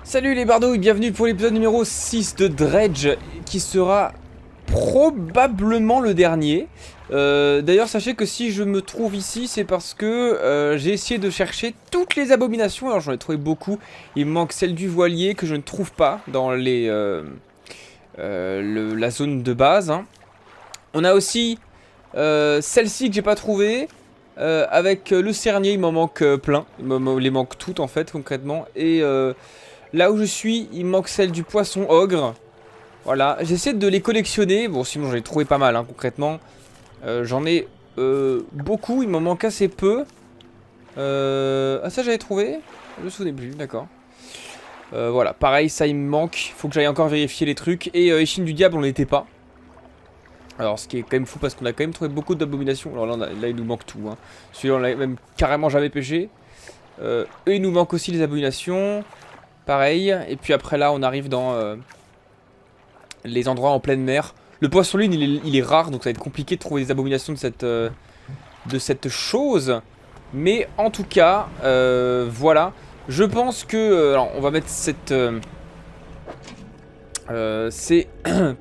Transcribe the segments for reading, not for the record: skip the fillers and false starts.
Salut les bardouilles, bienvenue pour l'épisode numéro 6 de Dredge, qui sera probablement le dernier. D'ailleurs, sachez que si je me trouve ici, c'est parce que j'ai essayé de chercher toutes les abominations. Alors j'en ai trouvé beaucoup, il me manque celle du voilier que je ne trouve pas dans la zone de base, hein. On a aussi celle-ci que j'ai pas trouvée. Avec le cernier, il m'en manque plein. Il me les manque toutes en fait, concrètement. Et là où je suis, il me manque celle du poisson ogre. Voilà, j'essaie de les collectionner. Bon, sinon j'en ai trouvé pas mal, hein, concrètement. J'en ai beaucoup, il m'en manque assez peu. Ah, ça j'avais trouvé. Je me souvenais plus, d'accord. Voilà, pareil, ça il me manque. Faut que j'aille encore vérifier les trucs. Et Échine du diable, on n'était pas. Alors, ce qui est quand même fou parce qu'on a quand même trouvé beaucoup d'abominations. Alors là, il nous manque tout, hein. Celui-là, on l'a même carrément jamais pêché. Eux, il nous manque aussi les abominations. Pareil. Et puis après, là, on arrive dans les endroits en pleine mer. Le poisson lune, il est rare, donc ça va être compliqué de trouver des abominations de cette chose. Mais en tout cas, voilà. Je pense que... alors, on va mettre cette... ces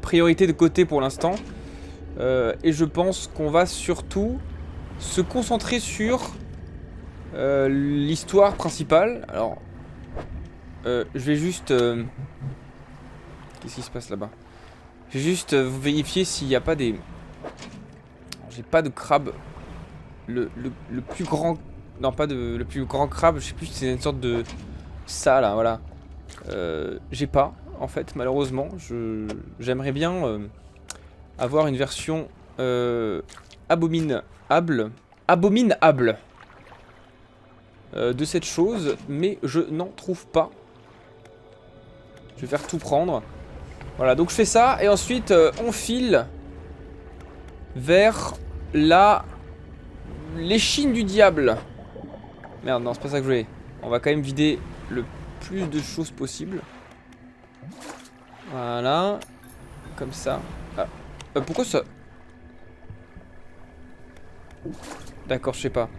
priorités de côté pour l'instant. Et je pense qu'on va surtout se concentrer sur l'histoire principale. Alors, je vais juste... qu'est-ce qui se passe là-bas? Je vais juste vérifier s'il n'y a pas des... J'ai pas de crabe. Le plus grand... Non, pas de... Le plus grand crabe, je sais plus si c'est une sorte de... Ça, là, voilà. J'ai pas, en fait, malheureusement. J'aimerais bien... avoir une version abominable de cette chose, mais je n'en trouve pas. Je vais faire tout prendre. Voilà, donc je fais ça, et ensuite on file vers l'échine du diable. Merde, non, c'est pas ça que je voulais. On va quand même vider le plus de choses possible. Voilà. Comme ça. Ah. Pourquoi ça... D'accord, je sais pas.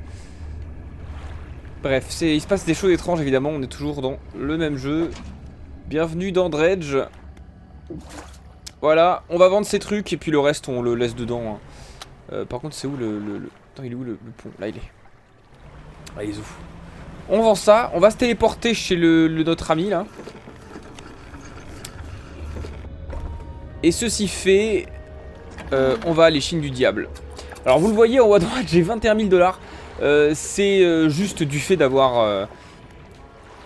Bref, il se passe des choses étranges évidemment, on est toujours dans le même jeu. Bienvenue dans Dredge. Voilà, on va vendre ces trucs et puis le reste on le laisse dedans, hein. Par contre c'est où Attends, il est où le pont? Là il est. Ah, il est où? On vend ça, on va se téléporter chez notre ami là. Et ceci fait... on va à l'échine du diable. Alors vous le voyez en haut à droite, j'ai 21 000 $. C'est juste du fait d'avoir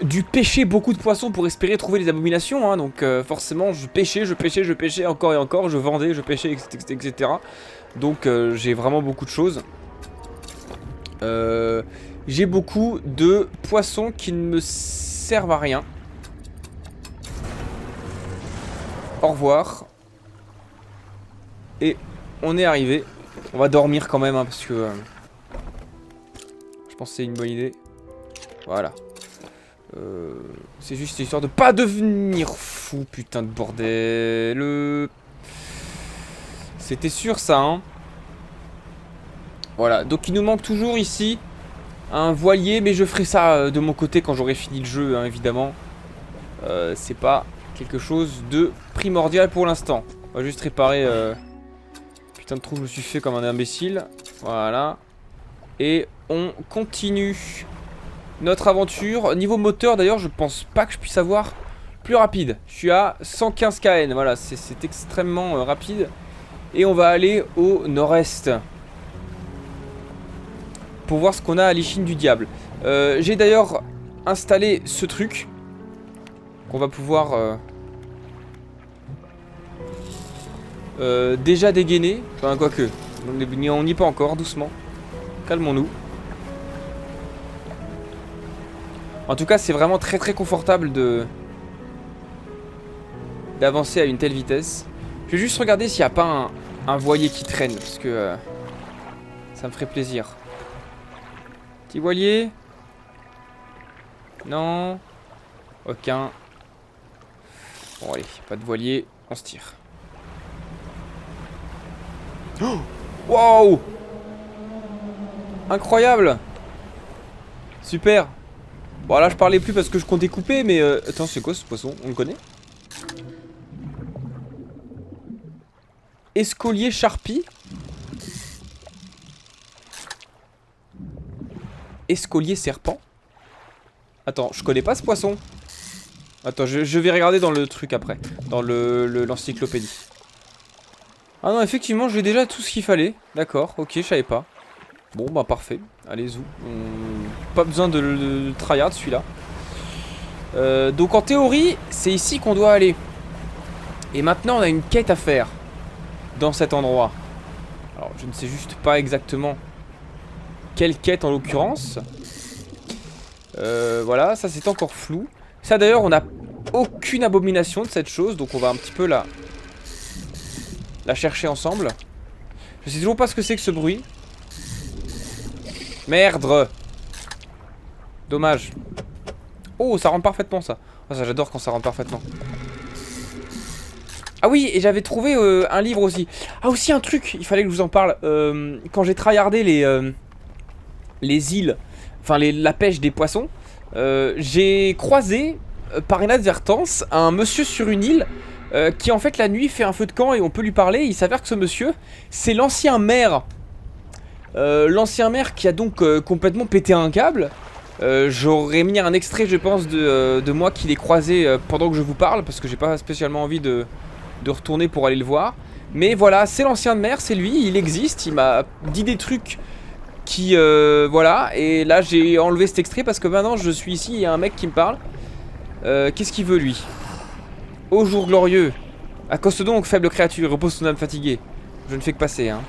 dû pêcher beaucoup de poissons pour espérer trouver les abominations, hein. Donc forcément je pêchais encore et encore, je vendais, je pêchais, etc. Donc j'ai vraiment beaucoup de choses. J'ai beaucoup de poissons qui ne me servent à rien. Au revoir. Et on est arrivé. On va dormir quand même, hein, parce que je pense que c'est une bonne idée. Voilà. C'est juste histoire de pas devenir fou, putain de bordel. C'était sûr ça, hein. Voilà, donc il nous manque toujours ici un voilier, mais je ferai ça de mon côté quand j'aurai fini le jeu, hein, évidemment. C'est pas quelque chose de primordial pour l'instant. On va juste réparer... Putain de trou, je me suis fait comme un imbécile. Voilà. Et on continue notre aventure. Niveau moteur d'ailleurs, je pense pas que je puisse avoir plus rapide. Je suis à 115 kn. Voilà, c'est extrêmement rapide. Et on va aller au nord-est pour voir ce qu'on a à l'échine du diable. J'ai d'ailleurs installé ce truc qu'on va pouvoir... déjà dégainé, enfin quoique, on n'y est pas encore, doucement. Calmons-nous. En tout cas, c'est vraiment très très confortable d'avancer à une telle vitesse. Je vais juste regarder s'il n'y a pas un voilier qui traîne, parce que ça me ferait plaisir. Petit voilier? Non. Aucun. Bon allez, pas de voilier, on se tire. Oh, wow! Incroyable! Super! Bon là je parlais plus parce que je comptais couper mais attends c'est quoi ce poisson? On le connaît? Escolier charpie. Escolier serpent. Attends, je connais pas ce poisson. Attends, je vais regarder dans le truc après. Dans l'encyclopédie. Ah non, effectivement, j'ai déjà tout ce qu'il fallait. D'accord, ok, je savais pas. Bon, bah parfait. Allez, zou. Pas besoin de le tryhard celui-là. Donc en théorie, c'est ici qu'on doit aller. Et maintenant, on a une quête à faire. Dans cet endroit. Alors, je ne sais juste pas exactement quelle quête en l'occurrence. Voilà, ça c'est encore flou. Ça d'ailleurs, on n'a aucune abomination de cette chose. Donc on va un petit peu la chercher ensemble. Je sais toujours pas ce que c'est que ce bruit. Merde. Dommage. Oh, ça rentre parfaitement ça. Oh, ça j'adore quand ça rentre parfaitement. Ah oui, et j'avais trouvé un livre aussi. Ah aussi un truc, il fallait que je vous en parle. Quand j'ai tryhardé les îles, enfin la pêche des poissons, j'ai croisé par inadvertance un monsieur sur une île qui en fait la nuit fait un feu de camp et on peut lui parler. Il s'avère que ce monsieur, c'est l'ancien maire. L'ancien maire qui a donc complètement pété un câble. J'aurais mis un extrait je pense de moi qui l'ai croisé pendant que je vous parle parce que j'ai pas spécialement envie de retourner pour aller le voir. Mais voilà, c'est l'ancien maire, c'est lui, il existe, il m'a dit des trucs qui... voilà, et là j'ai enlevé cet extrait parce que maintenant je suis ici, il y a un mec qui me parle. Qu'est-ce qu'il veut lui? Ô jour glorieux, accoste donc, faible créature, repose ton âme fatiguée. Je ne fais que passer, hein.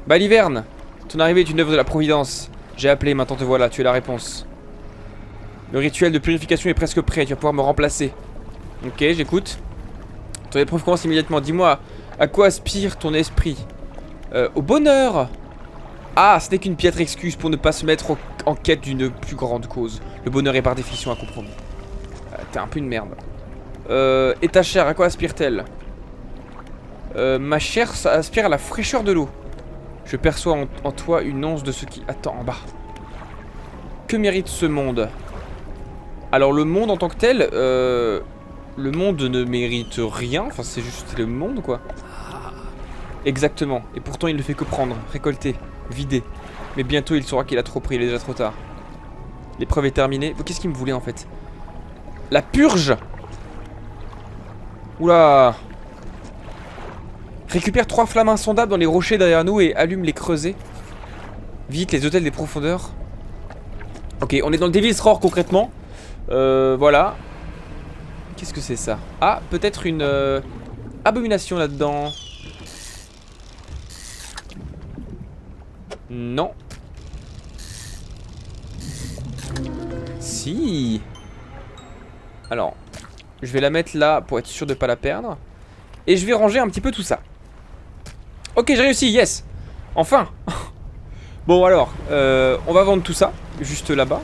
Baliverne, ton arrivée est une œuvre de la Providence. J'ai appelé, maintenant te voilà, tu es la réponse. Le rituel de purification est presque prêt, tu vas pouvoir me remplacer. Ok, j'écoute. Ton épreuve commence immédiatement. Dis-moi, à quoi aspire ton esprit? Au bonheur. Ah, ce n'est qu'une piètre excuse pour ne pas se mettre en quête d'une plus grande cause. Le bonheur est par définition un compromis. T'es un peu une merde. Et ta chair, à quoi aspire-t-elle? Ma chair, ça aspire à la fraîcheur de l'eau. Je perçois en toi une once de ce qui attend en bas. Que mérite ce monde? Alors le monde en tant que tel, le monde ne mérite rien. Enfin c'est juste le monde quoi. Exactement. Et pourtant il ne fait que prendre, récolter, vider. Mais bientôt il saura qu'il a trop pris, il est déjà trop tard. L'épreuve est terminée. Qu'est-ce qu'il me voulait en fait? La purge. Oula. Récupère 3 flammes insondables dans les rochers derrière nous et allume les creusets. Vite les hôtels des profondeurs. Ok, on est dans le Devil's Roar concrètement. Voilà. Qu'est-ce que c'est ça? Ah, peut-être une abomination là-dedans. Non. Si. Alors, je vais la mettre là pour être sûr de pas la perdre. Et je vais ranger un petit peu tout ça. Ok, j'ai réussi, yes. Enfin. Bon alors, on va vendre tout ça, juste là-bas.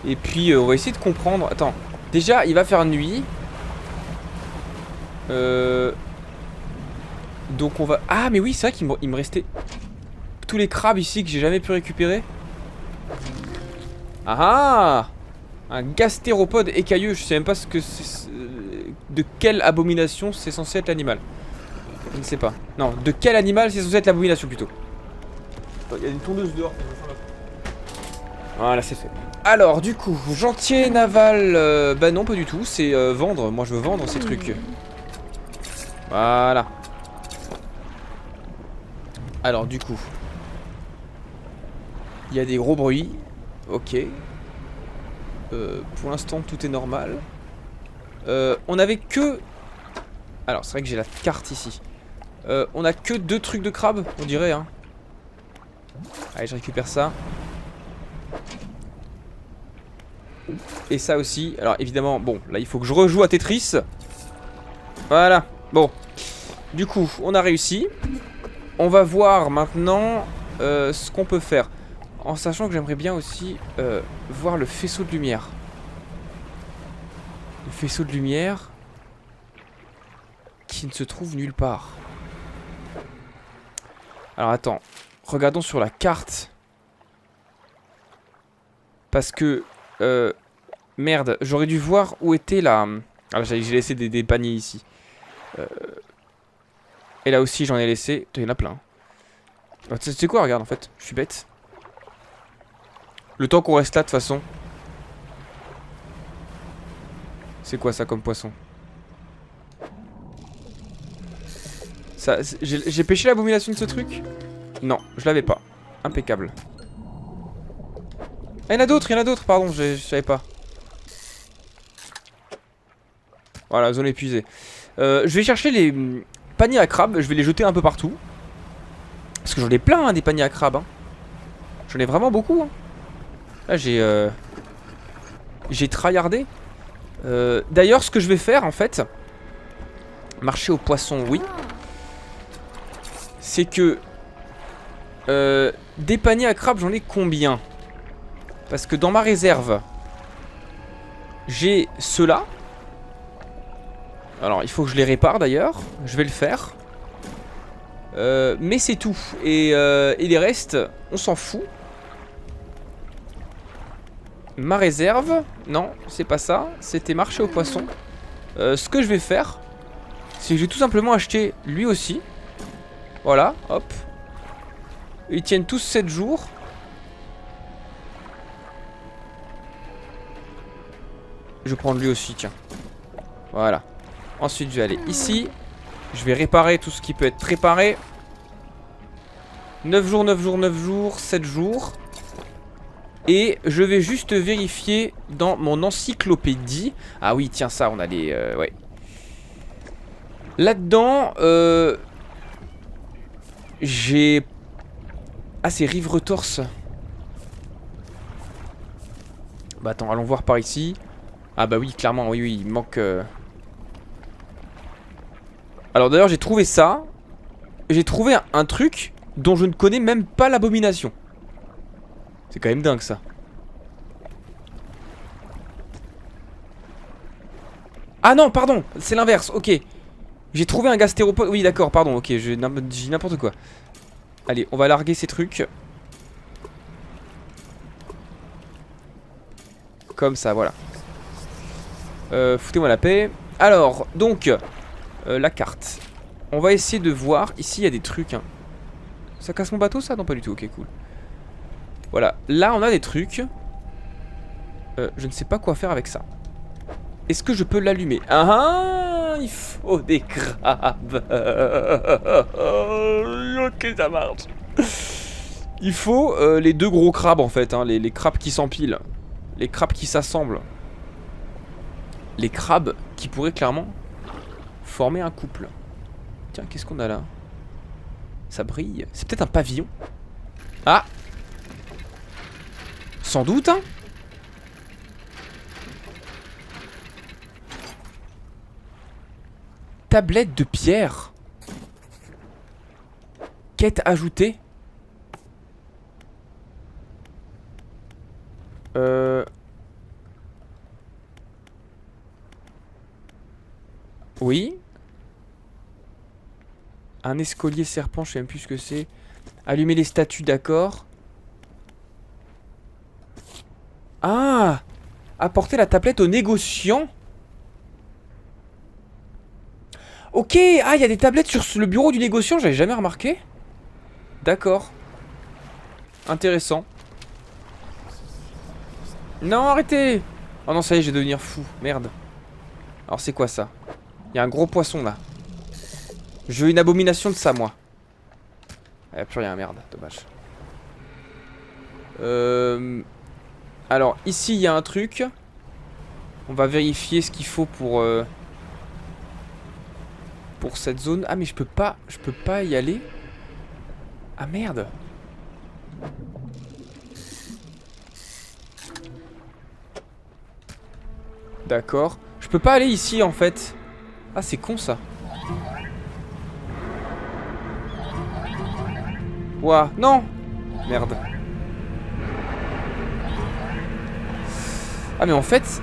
Et puis on va essayer de comprendre. Attends, déjà il va faire nuit. Donc on va... Ah mais oui c'est vrai qu'il me restait tous les crabes ici que j'ai jamais pu récupérer. Ah ah. Un gastéropode écailleux. Je sais même pas ce que c'est... De quelle abomination c'est censé être l'animal. Je ne sais pas. Non, de quel animal c'est censé être l'abomination plutôt. Il y a une tondeuse dehors. Voilà c'est fait. Alors du coup, chantier naval, bah non pas du tout, c'est vendre, moi je veux vendre ces trucs. Voilà. Alors du coup, il y a des gros bruits, ok. Pour l'instant tout est normal. On avait que... Alors c'est vrai que j'ai la carte ici. On a que 2 trucs de crabe, on dirait hein. Allez je récupère ça. Et ça aussi. Alors évidemment, bon, là il faut que je rejoue à Tetris. Voilà, bon. Du coup, on a réussi. On va voir maintenant ce qu'on peut faire. En sachant que j'aimerais bien aussi voir le faisceau de lumière. Le faisceau de lumière qui ne se trouve nulle part. Alors attends, regardons sur la carte. Parce que... merde, j'aurais dû voir où était la... Ah, j'ai laissé des paniers ici. Et là aussi, j'en ai laissé. Il y en a plein. Bah, tu sais quoi, regarde, en fait. Je suis bête. Le temps qu'on reste là, de toute façon. C'est quoi ça comme poisson? J'ai pêché l'abomination de ce truc? Non, je l'avais pas. Impeccable. Ah, il y en a d'autres, pardon, je savais pas. Voilà, zone épuisée. Je vais chercher les paniers à crabes, je vais les jeter un peu partout. Parce que j'en ai plein, hein, des paniers à crabes. Hein. J'en ai vraiment beaucoup. Hein. Là, j'ai tryhardé. D'ailleurs, ce que je vais faire, en fait... Marcher aux poissons, oui. C'est que... des paniers à crabes, j'en ai combien? Parce que dans ma réserve... J'ai ceux-là. Alors, il faut que je les répare, d'ailleurs. Je vais le faire. Mais c'est tout. Et les restes, on s'en fout. Ma réserve... Non, c'est pas ça. C'était marcher aux poissons. Ce que je vais faire... C'est que je vais tout simplement acheter lui aussi. Voilà, hop. Ils tiennent tous 7 jours. Je vais prendre lui aussi, tiens. Voilà. Ensuite, je vais aller ici. Je vais réparer tout ce qui peut être réparé. 9 jours, 9 jours, 9 jours, 7 jours. Et je vais juste vérifier dans mon encyclopédie. Ah oui, tiens, ça, on a les... ouais. Là-dedans, j'ai... Ah, c'est Rive Retorse. Bah attends, allons voir par ici. Ah bah oui, clairement, oui, oui, il manque... Alors d'ailleurs, j'ai trouvé ça. J'ai trouvé un truc dont je ne connais même pas l'abomination. C'est quand même dingue, ça. Ah non, pardon, c'est l'inverse, ok. J'ai trouvé un gastéropode. Oui, d'accord, pardon, ok, j'ai n'importe quoi. Allez, on va larguer ces trucs. Comme ça, voilà. Foutez-moi la paix. Alors, donc, la carte. On va essayer de voir. Ici, il y a des trucs. Hein. Ça casse mon bateau, ça? Non, pas du tout, ok, cool. Voilà, là, on a des trucs. Je ne sais pas quoi faire avec ça. Est-ce que je peux l'allumer? Ah, il faut des crabes. Ok, ça marche. Il faut les deux gros crabes en fait, hein, les crabes qui s'empilent. Les crabes qui s'assemblent. Les crabes qui pourraient clairement former un couple. Tiens, qu'est-ce qu'on a là? Ça brille. C'est peut-être un pavillon. Ah! Sans doute, hein? Tablette de pierre. Quête ajoutée. Oui. Un escalier serpent, je sais même plus ce que c'est. Allumer les statues, d'accord. Ah! Apporter la tablette au négociant. Ok, ah, il y a des tablettes sur le bureau du négociant, j'avais jamais remarqué. D'accord. Intéressant. Non, arrêtez! Oh non, ça y est, je vais devenir fou. Merde. Alors, c'est quoi ça? Il y a un gros poisson là. Je veux une abomination de ça, moi. Il n'y a plus rien, merde, dommage. Alors, ici, il y a un truc. On va vérifier ce qu'il faut pour cette zone. Ah, mais je peux pas y aller. Ah, merde. D'accord. Je peux pas aller ici, en fait. Ah, c'est con, ça. Ouah, non. Merde. Ah, mais en fait...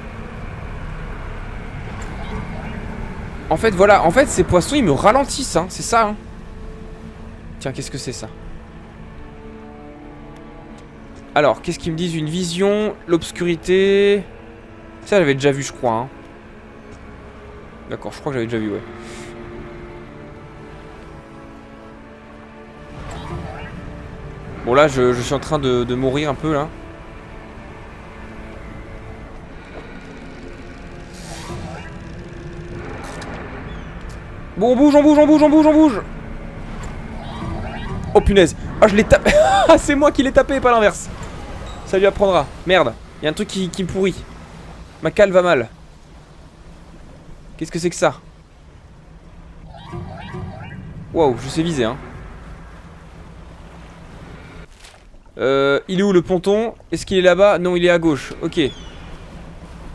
voilà, en fait, ces poissons, ils me ralentissent, hein, c'est ça, hein. Tiens, qu'est-ce que c'est, ça? Alors, qu'est-ce qu'ils me disent? Une vision, l'obscurité. Ça, j'avais déjà vu, je crois. Hein. D'accord, je crois que j'avais déjà vu, ouais. Bon, là, je suis en train de mourir un peu, là. Bon, on bouge, on bouge, on bouge, on bouge, on bouge. Oh, punaise. Ah, je l'ai tapé. Ah, c'est moi qui l'ai tapé, pas l'inverse. Ça lui apprendra. Merde, il y a un truc qui me pourrit. Ma cale va mal. Qu'est-ce que c'est que ça? Wow, je sais viser, hein. Il est où le ponton? Est-ce qu'il est là-bas? Non, il est à gauche. Ok.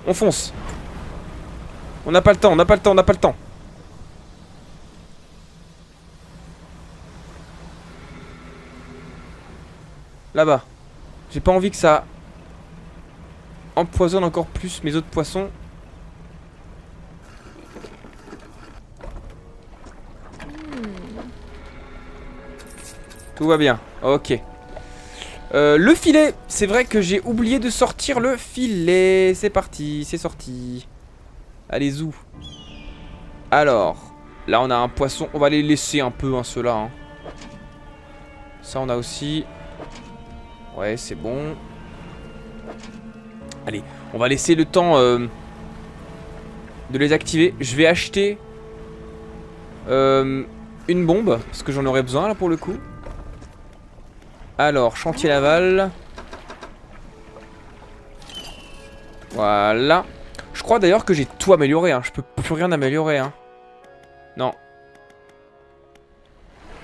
On fonce. On n'a pas le temps, on n'a pas le temps, on n'a pas le temps. Là-bas. J'ai pas envie que ça empoisonne encore plus mes autres poissons. Tout va bien. Ok. Le filet. C'est vrai que j'ai oublié de sortir le filet. C'est parti, c'est sorti. Allez, zou. Alors, là on a un poisson. On va les laisser un peu, hein, ceux-là. Hein. Ça, on a aussi. Ouais, c'est bon. Allez, on va laisser le temps de les activer. Je vais acheter une bombe, parce que j'en aurais besoin, là, pour le coup. Alors, chantier naval. Voilà. Je crois d'ailleurs que j'ai tout amélioré, hein. Je peux plus rien améliorer, hein. Non.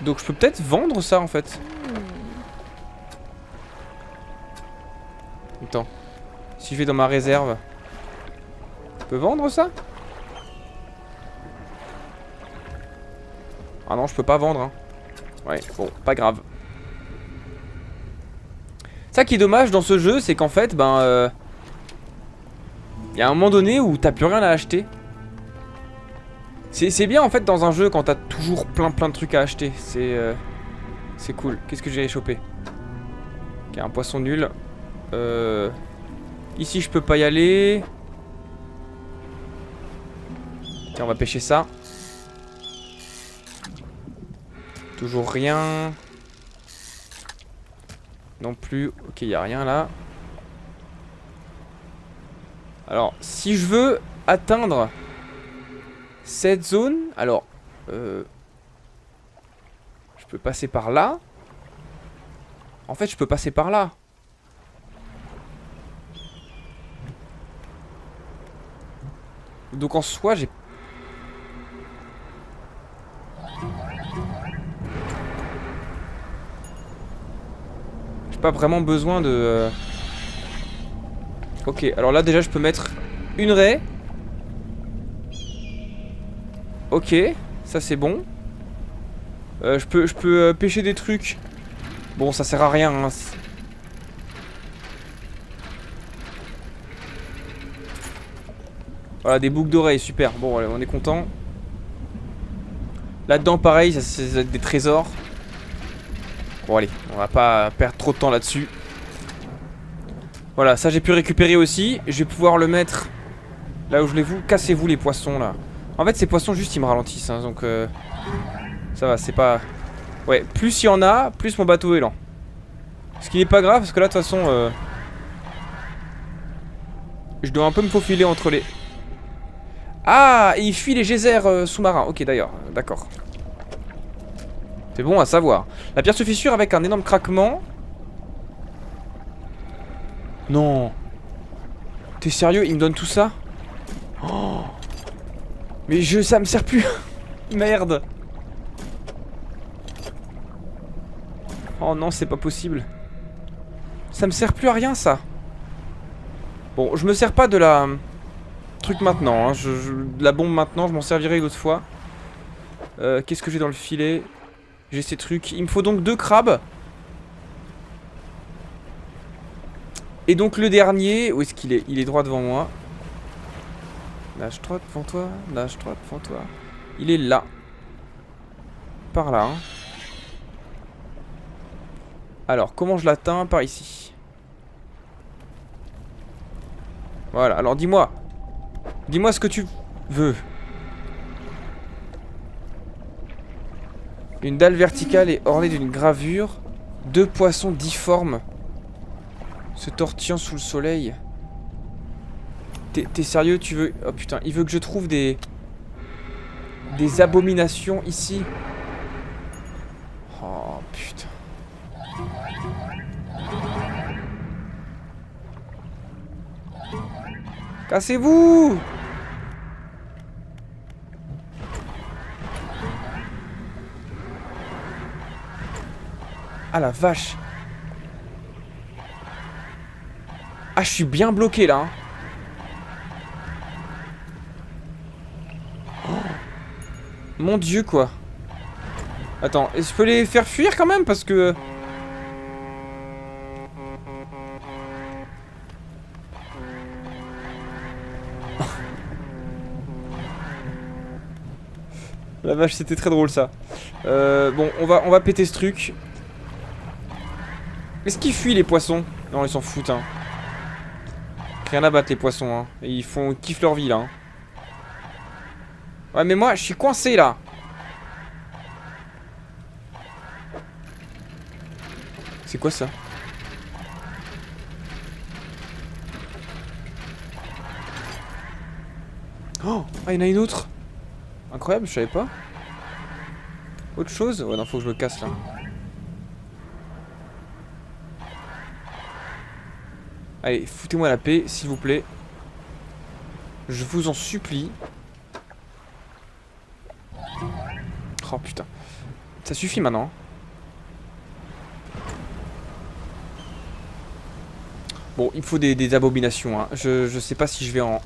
Donc je peux peut-être vendre ça, en fait. Attends. Si je vais dans ma réserve, je peux vendre ça? Ah non, je peux pas vendre, hein. Ouais, bon, pas grave. Ça qui est dommage dans ce jeu, c'est qu'en fait, ben... y a un moment donné où t'as plus rien à acheter. C'est bien en fait dans un jeu quand t'as toujours plein de trucs à acheter. C'est cool. Qu'est-ce que j'ai chopé? Ok, un poisson nul. Ici je peux pas y aller. Tiens, on va pêcher ça. Toujours rien. Non plus. Ok, y a rien là. Alors, si je veux atteindre cette zone, alors, je peux passer par là. En fait, je peux passer par là. Donc en soi, j'ai... J'ai pas vraiment besoin de... Ok, alors là déjà je peux mettre une raie. Ok, ça c'est bon. Je peux pêcher des trucs. Bon, ça sert à rien, hein. Voilà, des boucles d'oreilles, super. Bon, allez, on est content. Là-dedans, pareil, ça c'est des trésors. Bon, allez, on va pas perdre trop de temps là-dessus. Voilà, ça j'ai pu récupérer aussi. Je vais pouvoir le mettre là où je l'ai vu. Cassez-vous les poissons là. En fait, ces poissons juste ils me ralentissent, hein, donc ça va, c'est pas... Ouais, plus il y en a, plus mon bateau est lent. Ce qui n'est pas grave parce que là de toute façon je dois un peu me faufiler entre les... Ah, et il fuit les geysers sous-marins. Ok, d'ailleurs, d'accord. C'est bon à savoir. La pierre se fissure avec un énorme craquement. Non. T'es sérieux? Il me donne tout ça? Oh. Mais ça me sert plus. Merde. Oh non, c'est pas possible. Ça me sert plus à rien, ça. Bon, je me sers pas de la... truc maintenant, hein. De la bombe maintenant, je m'en servirai une autre fois. Qu'est-ce que j'ai dans le filet? J'ai ces trucs. Il me faut donc 2 crabes. Et donc le dernier, où est-ce qu'il est? Il est droit devant moi. Nage droit devant toi, nage droit devant toi. Il est là. Par là. Hein. Alors, comment je l'atteins? Par ici. Voilà, alors dis-moi. Dis-moi ce que tu veux. Une dalle verticale est ornée d'une gravure. 2 poissons difformes se tortillant sous le soleil. T'es sérieux, tu veux... Oh putain, il veut que je trouve des abominations ici. Oh putain. Cassez-vous! Ah la vache. Ah, je suis bien bloqué là. Hein. Oh. Mon dieu quoi. Attends, est-ce que je peux les faire fuir quand même parce que... La vache, c'était très drôle ça. Bon, on va péter ce truc. Est-ce qu'ils fuient les poissons? Non, ils s'en foutent hein. Rien à battre les poissons hein. Ils kiffent leur vie là hein. Ouais mais moi je suis coincé là. C'est quoi ça? Oh, ah, il y en a une autre. Incroyable, je savais pas. Autre chose? Ouais non, faut que je me casse là. Allez, foutez-moi la paix, s'il vous plaît. Je vous en supplie. Oh putain. Ça suffit maintenant. Bon, il me faut des abominations. Hein. Je sais pas si je vais en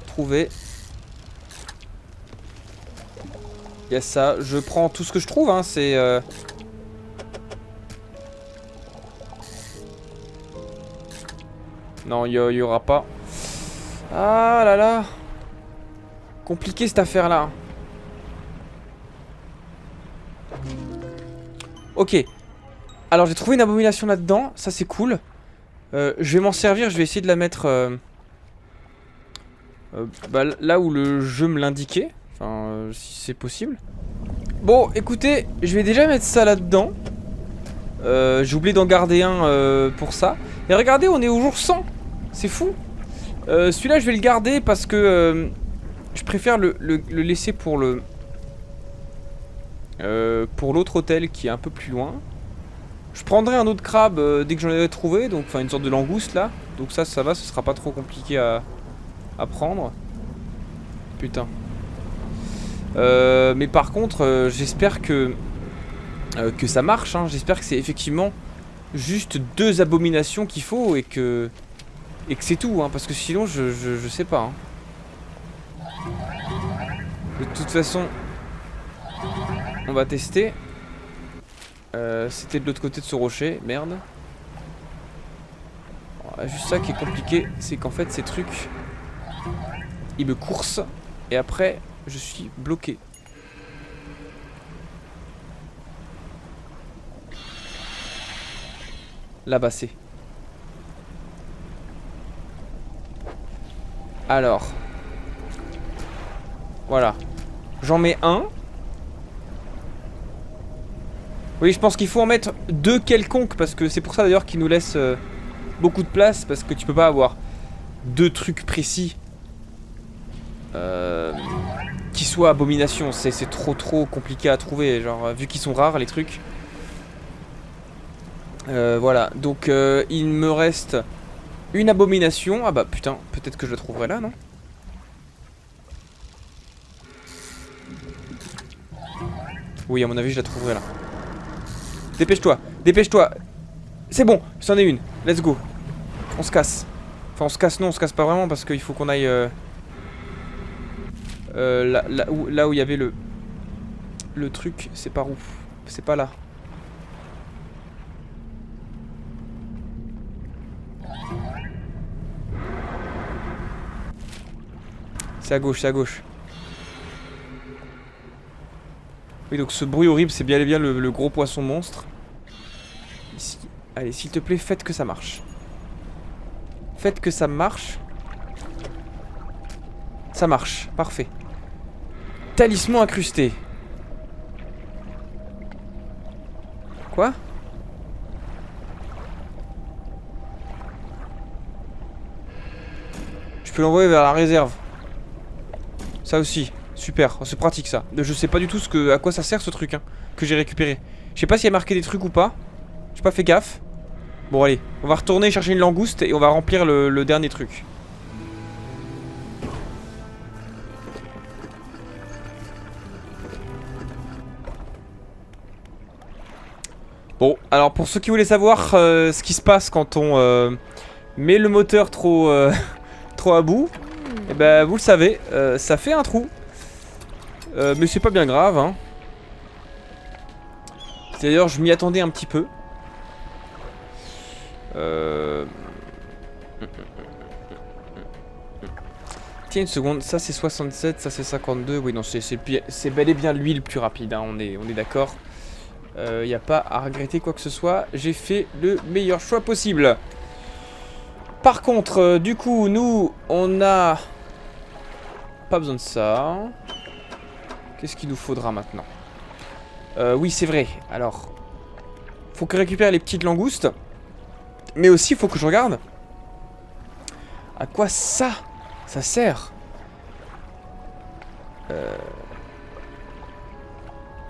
trouver. Il y a ça. Je prends tout ce que je trouve. Hein. C'est... Non, il y aura pas. Ah là là. Compliqué cette affaire là. Ok. Alors j'ai trouvé une abomination là-dedans. Ça c'est cool. Je vais m'en servir. Je vais essayer de la mettre bah, là où le jeu me l'indiquait. Enfin, si c'est possible. Bon, écoutez, je vais déjà mettre ça là-dedans. J'ai oublié d'en garder un pour ça. Et regardez, on est au jour 100. C'est fou. Celui-là, je vais le garder parce que je préfère le laisser pour l'autre hôtel qui est un peu plus loin. Je prendrai un autre crabe dès que j'en ai trouvé. Donc, enfin, une sorte de langouste là. Donc ça va, ce sera pas trop compliqué à prendre. Putain. Mais par contre, j'espère que ça marche. Hein. J'espère que c'est effectivement juste 2 abominations qu'il faut et que c'est tout. Hein, parce que sinon, je sais pas. Hein. De toute façon, on va tester. C'était de l'autre côté de ce rocher. Merde. Bon, juste ça qui est compliqué, c'est qu'en fait, ces trucs, ils me coursent. Et après, je suis bloqué. Là-bas, c'est. Alors. Voilà. J'en mets un. Oui, je pense qu'il faut en mettre 2 quelconques. Parce que c'est pour ça d'ailleurs qu'il nous laisse beaucoup de place. Parce que tu peux pas avoir 2 trucs précis qui soient abominations. C'est trop compliqué à trouver. Genre, vu qu'ils sont rares les trucs. Voilà, donc il me reste une abomination. Ah bah putain, peut-être que je la trouverai là, non? Oui, à mon avis, je la trouverai là. Dépêche-toi, dépêche-toi. C'est bon, c'en est une. Let's go. On se casse. Enfin, on se casse, non, on se casse pas vraiment parce qu'il faut qu'on aille là où il y avait le truc. C'est par où? C'est pas là. C'est à gauche, c'est à gauche. Oui, donc ce bruit horrible, c'est bien et bien le gros poisson monstre. Ici. Allez, s'il te plaît, faites que ça marche. Faites que ça marche. Ça marche, parfait. Talisman incrusté. Quoi? Je peux l'envoyer vers la réserve. Ça aussi, super, c'est pratique ça. Je sais pas du tout à quoi ça sert ce truc hein, que j'ai récupéré. Je sais pas s'il y a marqué des trucs ou pas. J'ai pas fait gaffe. Bon allez, on va retourner chercher une langouste et on va remplir le dernier truc. Bon, alors pour ceux qui voulaient savoir ce qui se passe quand on met le moteur trop, trop à bout, et ben vous le savez, ça fait un trou. Mais c'est pas bien grave, hein. D'ailleurs, je m'y attendais un petit peu. Tiens une seconde, ça c'est 67, ça c'est 52. Oui, non, c'est bel et bien lui le plus rapide, hein, on est d'accord. Y a pas à regretter quoi que ce soit. J'ai fait le meilleur choix possible. Par contre, du coup, nous, on a pas besoin de ça. Qu'est-ce qu'il nous faudra maintenant? Oui, c'est vrai. Alors, faut que je récupère les petites langoustes. Mais aussi, il faut que je regarde à quoi ça sert.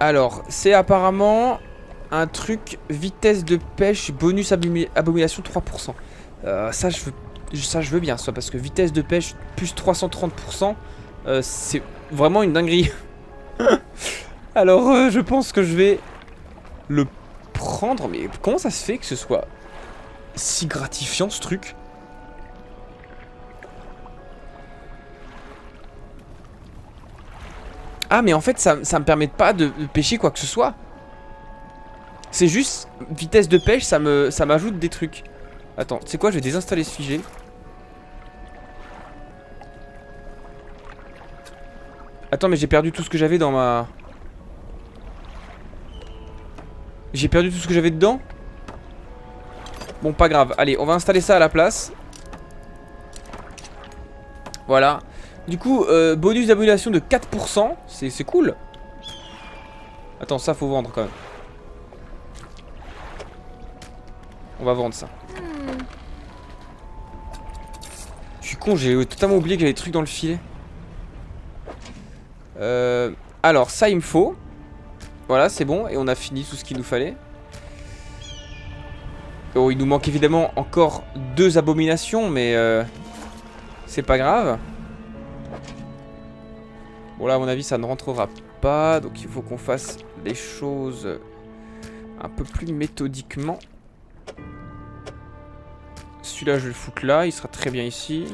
Alors, c'est apparemment un truc vitesse de pêche bonus abomination 3%. Ça je veux bien ça parce que vitesse de pêche plus 330%, c'est vraiment une dinguerie. Alors je pense que je vais le prendre. Mais comment ça se fait que ce soit si gratifiant ce truc? Ah mais en fait ça me permet pas de pêcher quoi que ce soit. C'est juste vitesse de pêche, ça m'ajoute des trucs. Attends, tu sais quoi, je vais désinstaller ce fichier. Attends, mais j'ai perdu tout ce que j'avais dans ma... J'ai perdu tout ce que j'avais dedans. Bon, pas grave. Allez, on va installer ça à la place. Voilà. Du coup, bonus d'abomination de 4%. C'est cool. Attends, ça faut vendre quand même. On va vendre ça. Je suis con, j'ai totalement oublié qu'il y avait des trucs dans le filet. Alors, ça il me faut. Voilà, c'est bon. Et on a fini tout ce qu'il nous fallait. Oh, il nous manque évidemment encore 2 abominations, mais c'est pas grave. Bon, là, à mon avis, ça ne rentrera pas. Donc, il faut qu'on fasse les choses un peu plus méthodiquement. Celui-là, je vais le foutre là. Il sera très bien ici.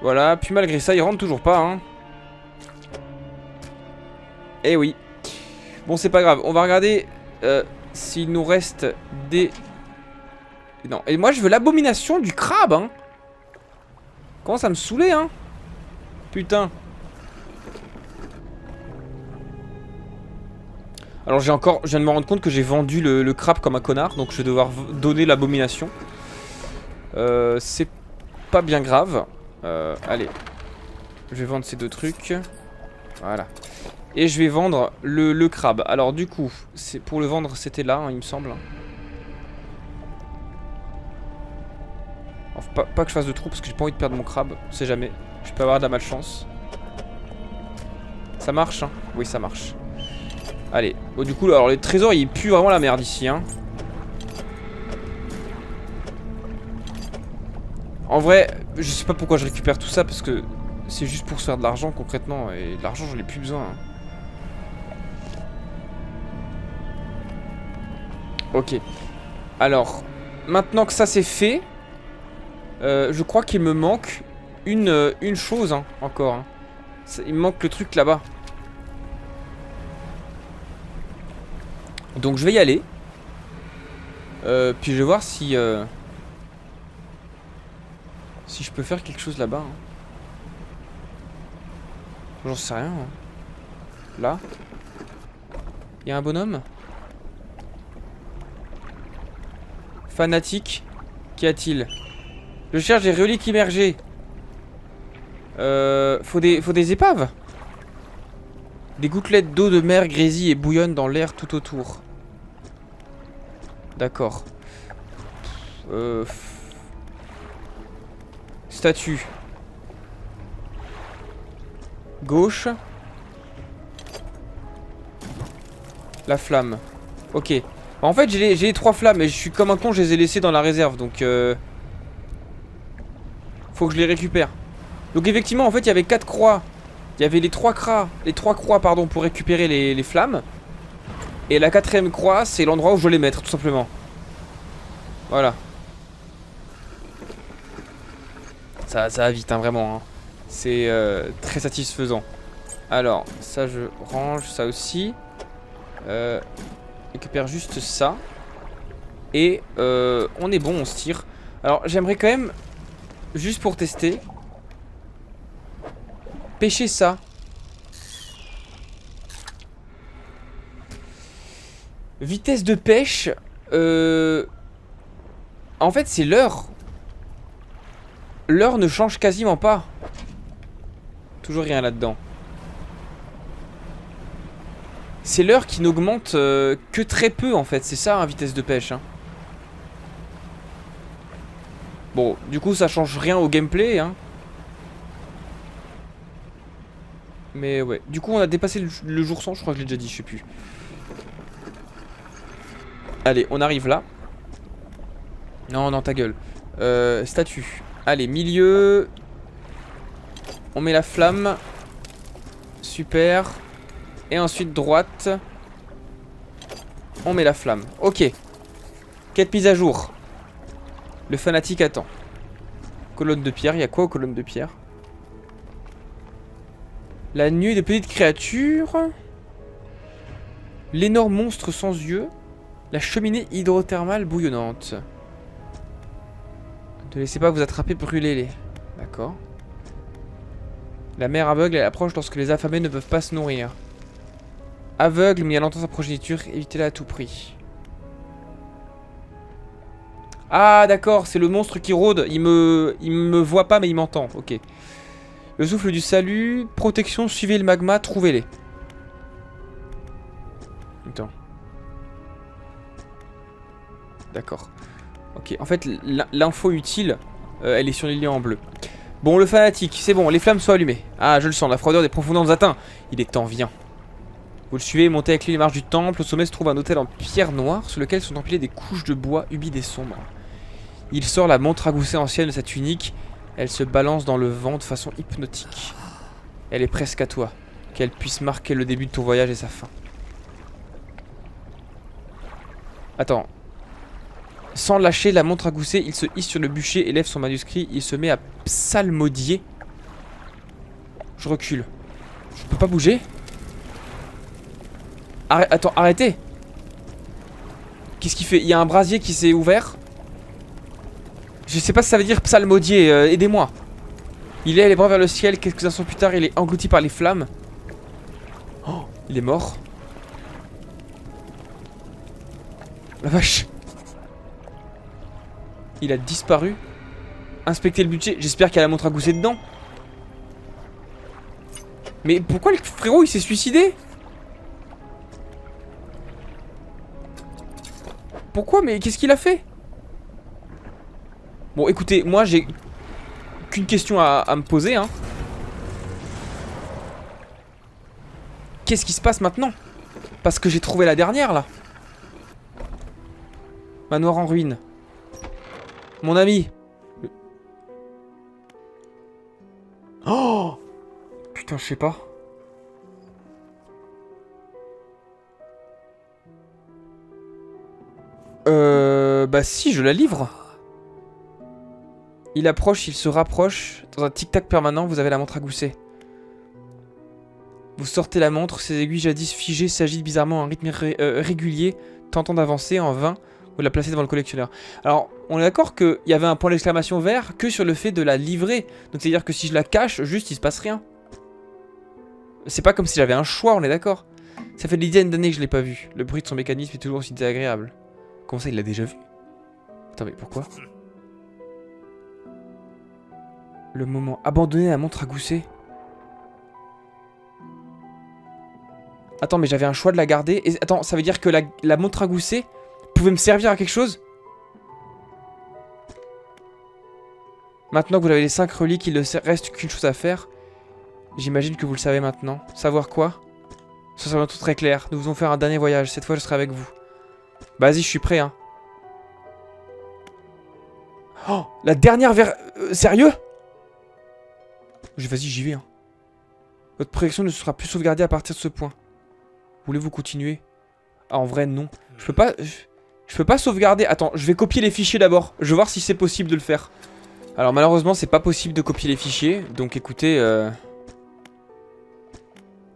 Voilà. Puis, malgré ça, il rentre toujours pas, hein. Eh oui. Bon, c'est pas grave. On va regarder s'il nous reste des... Non. Et moi, je veux l'abomination du crabe, hein. Commence à me saouler, hein. Putain. Alors, je viens de me rendre compte que j'ai vendu le crabe comme un connard. Donc, je vais devoir donner l'abomination. C'est pas bien grave. Allez. Je vais vendre ces 2 trucs. Voilà. Et je vais vendre le crabe. Alors du coup, pour le vendre, c'était là, hein, il me semble. Enfin, pas que je fasse de trou parce que j'ai pas envie de perdre mon crabe. On sait jamais. Je peux avoir de la malchance. Ça marche, hein? Oui, ça marche. Allez. Bon, du coup, alors les trésors, ils puent vraiment la merde ici, hein. En vrai, je sais pas pourquoi je récupère tout ça parce que c'est juste pour se faire de l'argent concrètement. Et de l'argent, j'en ai plus besoin, hein. Ok. Alors, maintenant que ça c'est fait, je crois qu'il me manque une chose, hein, encore. Hein. Il me manque le truc là-bas. Donc je vais y aller. Puis je vais voir si je peux faire quelque chose là-bas. Hein. J'en sais rien. Hein. Là, il y a un bonhomme. Fanatique. Qu'y a-t-il? Je cherche des reliques immergées. Faut des épaves. Des gouttelettes d'eau de mer grésillent et bouillonnent dans l'air tout autour. D'accord. Statue. Gauche. La flamme. Ok. En fait, j'ai les 3 flammes et je suis comme un con, je les ai laissées dans la réserve. Donc, faut que je les récupère. Donc, effectivement, en fait, il y avait 4 croix. Il y avait les 3 croix, pardon, pour récupérer les flammes. Et la 4ème croix, c'est l'endroit où je dois les mettre, tout simplement. Voilà. Ça va vite, hein, vraiment. Hein. C'est très satisfaisant. Alors, ça, je range ça aussi. Récupère juste ça. Et on est bon, on se tire. Alors, j'aimerais quand même, juste pour tester, pêcher ça. Vitesse de pêche. En fait, c'est l'heure. L'heure ne change quasiment pas. Toujours rien là-dedans. C'est l'heure qui n'augmente que très peu en fait. C'est ça, hein, vitesse de pêche. Hein. Bon, du coup, ça change rien au gameplay. Hein. Mais ouais. Du coup, on a dépassé le jour 100. Je crois que je l'ai déjà dit, je sais plus. Allez, on arrive là. Non, non, ta gueule. Statue. Allez, milieu. On met la flamme. Super. Et ensuite, droite. On met la flamme. Ok. Quête mise à jour. Le fanatique attend. Colonne de pierre. Il y a quoi aux colonnes de pierre? La nuée des petites créatures. L'énorme monstre sans yeux. La cheminée hydrothermale bouillonnante. Ne laissez pas vous attraper, brûlez-les. D'accord. La mer aveugle, elle approche lorsque les affamés ne peuvent pas se nourrir. Aveugle, mais il y a longtemps sa progéniture, évitez-la à tout prix. Ah d'accord, c'est le monstre qui rôde. Il me voit pas mais il m'entend. Ok. Le souffle du salut. Protection, suivez le magma, trouvez-les. Attends. D'accord. Ok, en fait, l'info utile, elle est sur les liens en bleu. Bon, le fanatique, c'est bon, les flammes sont allumées. Ah, je le sens, la froideur des profondeurs nous atteint. Il est temps, viens. Vous le suivez, montez avec lui les marches du temple. Au sommet se trouve un autel en pierre noire sur lequel sont empilées des couches de bois humides et sombres. Il sort la montre ragoussée ancienne de sa tunique. Elle se balance dans le vent de façon hypnotique. Elle est presque à toi. Qu'elle puisse marquer le début de ton voyage et sa fin. Attends. Sans lâcher la montre ragoussée, il se hisse sur le bûcher, élève son manuscrit, il se met à psalmodier. Je recule. Je peux pas bouger? Attends, arrêtez. Qu'est-ce qu'il fait? Il y a un brasier qui s'est ouvert. Je sais pas si ça veut dire psalmodier, aidez-moi. Il est les bras vers le ciel, quelques instants plus tard, il est englouti par les flammes. Oh, il est mort. La vache. Il a disparu. Inspectez le budget. J'espère qu'il y a la montre à gousser dedans. Mais pourquoi le frérot il s'est suicidé? Pourquoi? Mais qu'est-ce qu'il a fait? Bon écoutez, moi j'ai qu'une question à me poser hein. Qu'est-ce qui se passe maintenant? Parce que j'ai trouvé la dernière là. Manoir en ruine. Mon ami. Oh putain, je sais pas. Bah si, je la livre. Il approche, il se rapproche. Dans un tic-tac permanent, vous avez la montre à gousser. Vous sortez la montre, ses aiguilles jadis figées s'agitent bizarrement à un rythme régulier, tentant d'avancer en vain. Vous la placez devant le collectionneur. Alors, on est d'accord qu'il y avait un point d'exclamation vert que sur le fait de la livrer. Donc c'est à dire que si je la cache, juste il se passe rien. C'est pas comme si j'avais un choix, on est d'accord. Ça fait des dizaines d'années que je l'ai pas vu. Le bruit de son mécanisme est toujours aussi désagréable. Comment ça, il l'a déjà vu? Attends, mais pourquoi? Le moment. Abandonner la montre à gousset. Attends, mais j'avais un choix de la garder. Et, attends, ça veut dire que la montre à gousset pouvait me servir à quelque chose? Maintenant que vous avez les 5 reliques, il ne reste qu'une chose à faire. J'imagine que vous le savez maintenant. Savoir quoi? Ça sera bientôt très clair. Nous allons faire un dernier voyage. Cette fois, je serai avec vous. Bah, vas-y, je suis prêt, hein. Oh, la dernière sérieux? Vas-y, j'y vais, hein. Votre projection ne sera plus sauvegardée à partir de ce point. Voulez-vous continuer? Ah, en vrai, non. Je peux pas... Je peux pas sauvegarder. Attends, je vais copier les fichiers d'abord. Je vais voir si c'est possible de le faire. Alors, malheureusement, c'est pas possible de copier les fichiers. Donc, écoutez...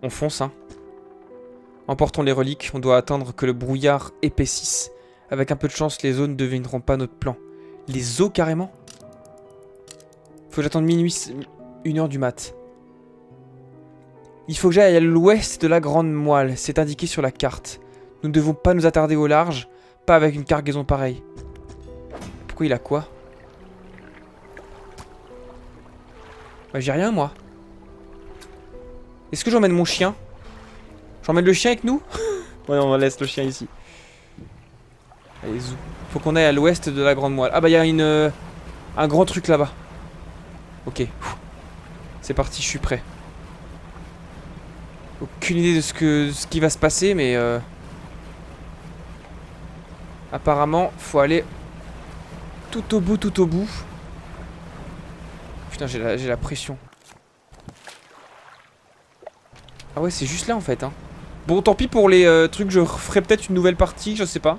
On fonce, hein. Emportons les reliques. On doit attendre que le brouillard épaississe. Avec un peu de chance, les eaux ne devineront pas notre plan. Les eaux, carrément? Faut que j'attende minuit, 1h du mat. Il faut que j'aille à l'ouest de la Grande Moelle. C'est indiqué sur la carte. Nous ne devons pas nous attarder au large. Pas avec une cargaison pareille. Pourquoi il a quoi? Bah, j'ai rien, moi. Est-ce que j'emmène mon chien? J'emmène le chien avec nous? Ouais, on laisse le chien ici. Allez, zou. Faut qu'on aille à l'ouest de la Grande Moelle. Ah bah, il y a un grand truc là-bas. Ok. C'est parti, je suis prêt. Aucune idée de ce qui va se passer, mais... Apparemment, faut aller tout au bout, tout au bout. Putain, j'ai la pression. Ah ouais, c'est juste là en fait, hein. Bon, tant pis pour les trucs, je ferai peut-être une nouvelle partie, je sais pas.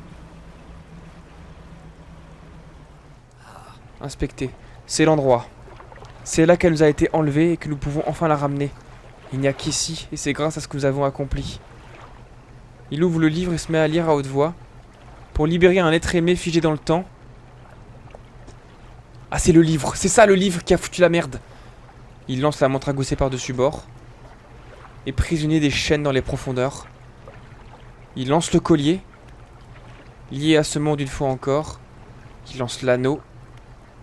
Inspecter. C'est l'endroit. C'est là qu'elle nous a été enlevée et que nous pouvons enfin la ramener. Il n'y a qu'ici, et c'est grâce à ce que nous avons accompli. Il ouvre le livre et se met à lire à haute voix. Pour libérer un être aimé figé dans le temps. Ah, c'est le livre. C'est ça le livre qui a foutu la merde. Il lance la montre à gousset par-dessus bord. Et prisonnier des chaînes dans les profondeurs. Il lance le collier. Lié à ce monde une fois encore. Il lance l'anneau.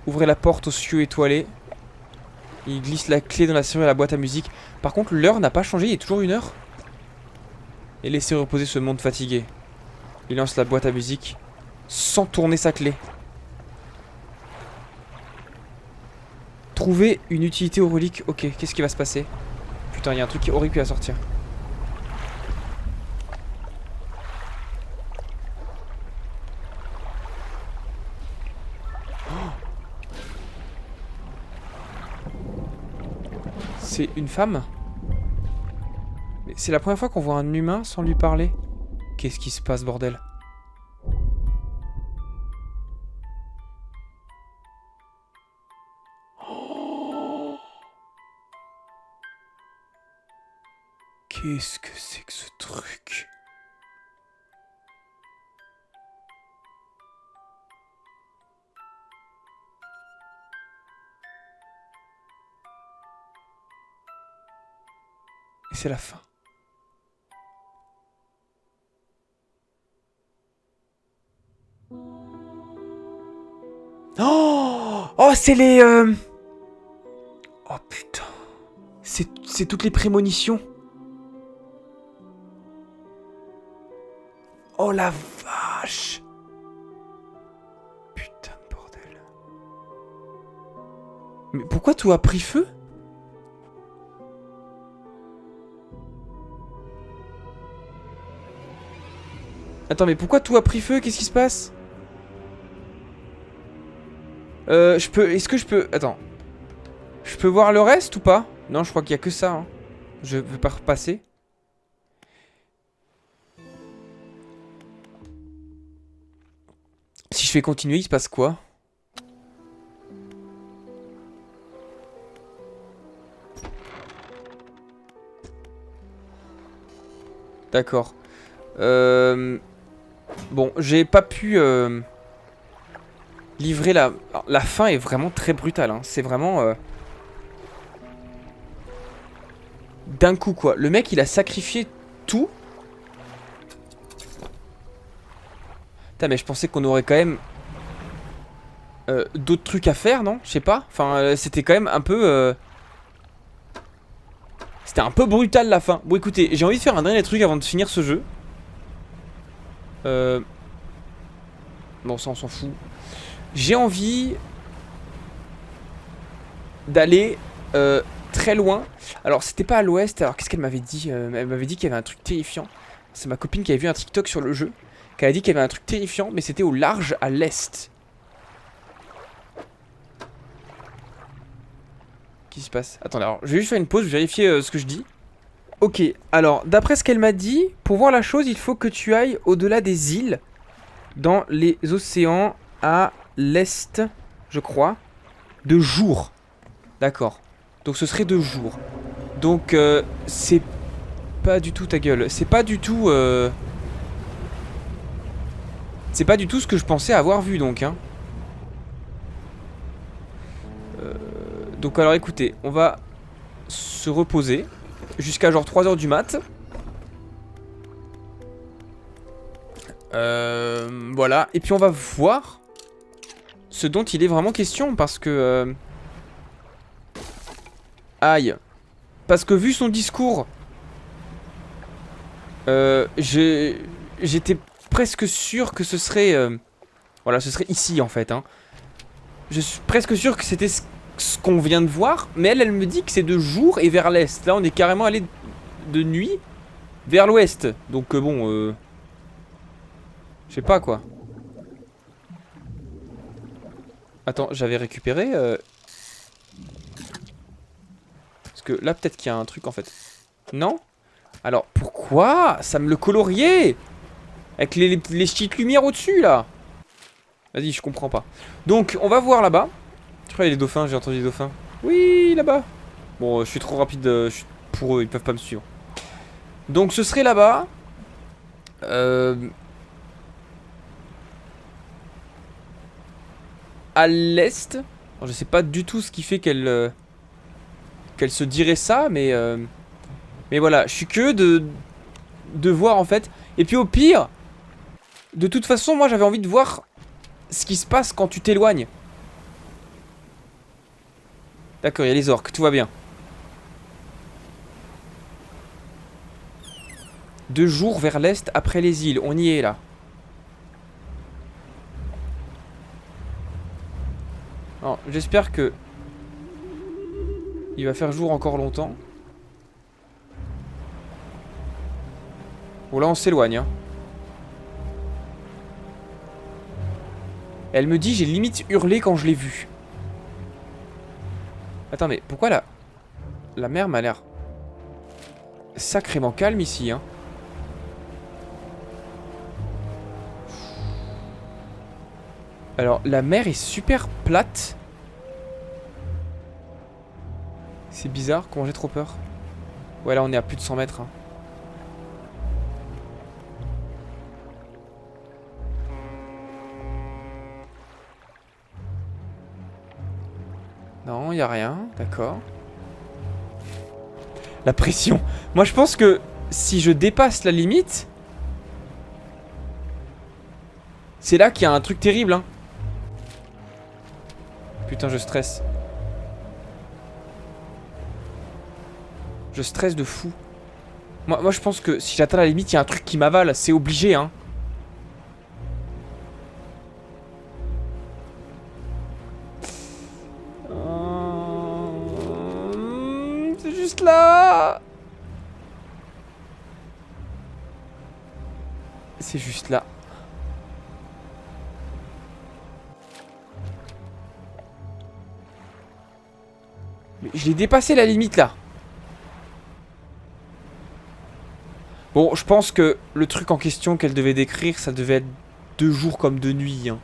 Ouvrez la porte aux cieux étoilés. Il glisse la clé dans la serrure de la boîte à musique. Par contre, l'heure n'a pas changé, il est toujours 1h. Et laissez reposer ce monde fatigué. Il lance la boîte à musique sans tourner sa clé. Trouver une utilité aux reliques. Ok, qu'est-ce qui va se passer? Putain, il y a un truc horrible qui va sortir. C'est une femme? Mais c'est la première fois qu'on voit un humain sans lui parler. Qu'est-ce qui se passe, bordel? Oh, qu'est-ce que c'est que ce truc? Et c'est la fin. Oh, oh, c'est les... Oh putain. C'est toutes les prémonitions. Oh la vache. Putain de bordel. Mais pourquoi tout a pris feu? Attends, mais pourquoi tout a pris feu? Qu'est-ce qui se passe? Est-ce que je peux... Attends. Je peux voir le reste ou pas? Non, je crois qu'il y a que ça, hein. Je veux pas repasser. Si je fais continuer, il se passe quoi? D'accord. Bon, j'ai pas pu... livrer la... Alors, la fin est vraiment très brutale, hein. C'est vraiment... d'un coup, quoi. Le mec, il a sacrifié tout. Putain, mais je pensais qu'on aurait quand même... d'autres trucs à faire, non? Je sais pas. Enfin, c'était quand même un peu... C'était un peu brutal la fin. Bon, écoutez, j'ai envie de faire un dernier truc avant de finir ce jeu. Bon, ça, on s'en fout. J'ai envie d'aller très loin. Alors, c'était pas à l'ouest. Alors, qu'est-ce qu'elle m'avait dit? Elle m'avait dit qu'il y avait un truc terrifiant. C'est ma copine qui avait vu un TikTok sur le jeu. Qui avait dit qu'il y avait un truc terrifiant, mais c'était au large à l'est. Qu'est-ce qui se passe? Attendez, alors, je vais juste faire une pause, vérifier ce que je dis. Ok, alors, d'après ce qu'elle m'a dit, pour voir la chose, il faut que tu ailles au-delà des îles, dans les océans à l'est, je crois, de jour. D'accord. Donc ce serait de jour. Donc, c'est pas du tout ta gueule. C'est pas du tout... C'est pas du tout ce que je pensais avoir vu, donc, hein. Donc alors écoutez, on va se reposer jusqu'à genre 3h du mat. Voilà, et puis on va voir ce dont il est vraiment question parce que... Aïe. Parce que vu son discours, j'étais presque sûr que ce serait... voilà, ce serait ici en fait, hein. Je suis presque sûr que c'était ce qu'on vient de voir, mais elle me dit que c'est de jour et vers l'est. Là on est carrément allé de nuit vers l'ouest. Donc bon, je sais pas quoi. Attends, j'avais récupéré parce que là peut-être qu'il y a un truc en fait. Non? Alors pourquoi ça me le coloriait avec les petites lumières au-dessus là? Vas-y, je comprends pas. Donc on va voir là-bas. Je crois qu'il y a des dauphins, j'ai entendu des dauphins. Oui, là-bas. Bon, je suis trop rapide pour eux, ils peuvent pas me suivre. Donc ce serait là-bas. À l'est. Je sais pas du tout ce qui fait qu'elle qu'elle se dirait ça, mais voilà, je suis curieux de voir en fait. Et puis au pire, de toute façon, moi j'avais envie de voir ce qui se passe quand tu t'éloignes. D'accord, il y a les orques, tout va bien. 2 jours vers l'est après les îles, on y est là. Alors, j'espère que il va faire jour encore longtemps. Bon là on s'éloigne, hein. Elle me dit j'ai limite hurlé quand je l'ai vue. Attends mais pourquoi la mer m'a l'air sacrément calme ici, hein. Alors la mer est super plate. C'est bizarre, comment j'ai trop peur. Ouais là on est à plus de 100 mètres, hein. Non, y a rien, d'accord. La pression. Moi je pense que si je dépasse la limite, c'est là qu'il y a un truc terrible, hein. Putain, je stresse. Je stresse de fou. Moi je pense que si j'atteins la limite, il y a un truc qui m'avale, c'est obligé, hein. C'est juste là. C'est juste là. Mais je l'ai dépassé la limite là. Bon, je pense que le truc en question qu'elle devait décrire, ça devait être 2 jours comme 2 nuits, hein.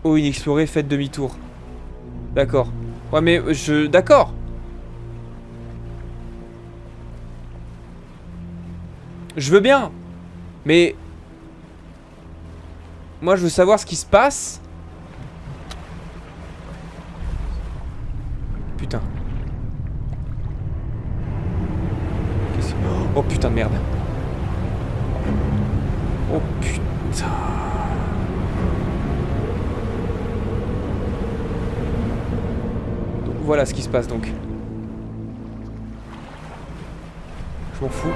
Oh, inexploré, faites demi-tour. D'accord. Ouais, mais je... D'accord. Je veux bien. Mais... Moi, je veux savoir ce qui se passe. Putain. Oh putain de merde. Oh putain. voilà ce qui se passe donc. Je m'en fous.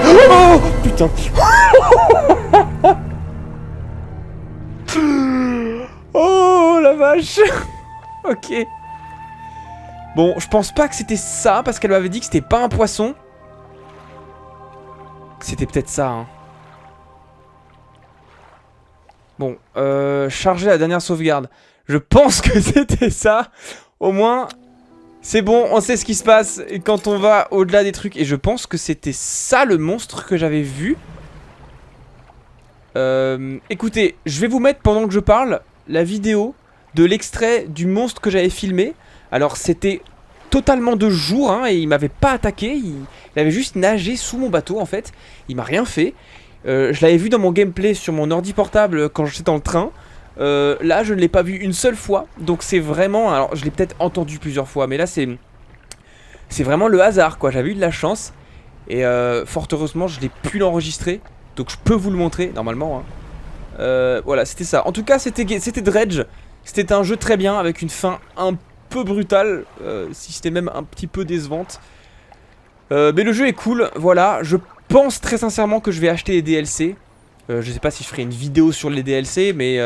Oh putain. Oh la vache. Ok. Bon, je pense pas que c'était ça, parce qu'elle m'avait dit que c'était pas un poisson. C'était peut-être ça, hein. Bon, charger la dernière sauvegarde. Je pense que c'était ça. Au moins, c'est bon, on sait ce qui se passe quand on va au-delà des trucs. Et je pense que c'était ça le monstre que j'avais vu. Écoutez, je vais vous mettre pendant que je parle la vidéo de l'extrait du monstre que j'avais filmé. Alors c'était totalement de jour hein, et il m'avait pas attaqué, il avait juste nagé sous mon bateau en fait. Il m'a rien fait. Je l'avais vu dans mon gameplay sur mon ordi portable quand j'étais dans le train. Là je ne l'ai pas vu une seule fois. Donc c'est vraiment, alors je l'ai peut-être entendu plusieurs fois, mais là c'est vraiment le hasard quoi. J'avais eu de la chance. Et fort heureusement je l'ai pu l'enregistrer. Donc je peux vous le montrer normalement hein. Voilà c'était ça. En tout cas c'était Dredge. C'était un jeu très bien avec une fin un peu brutale, si c'était même un petit peu décevante. Mais le jeu est cool, voilà. Je pense très sincèrement que je vais acheter les DLC. Je sais pas si je ferai une vidéo sur les DLC, mais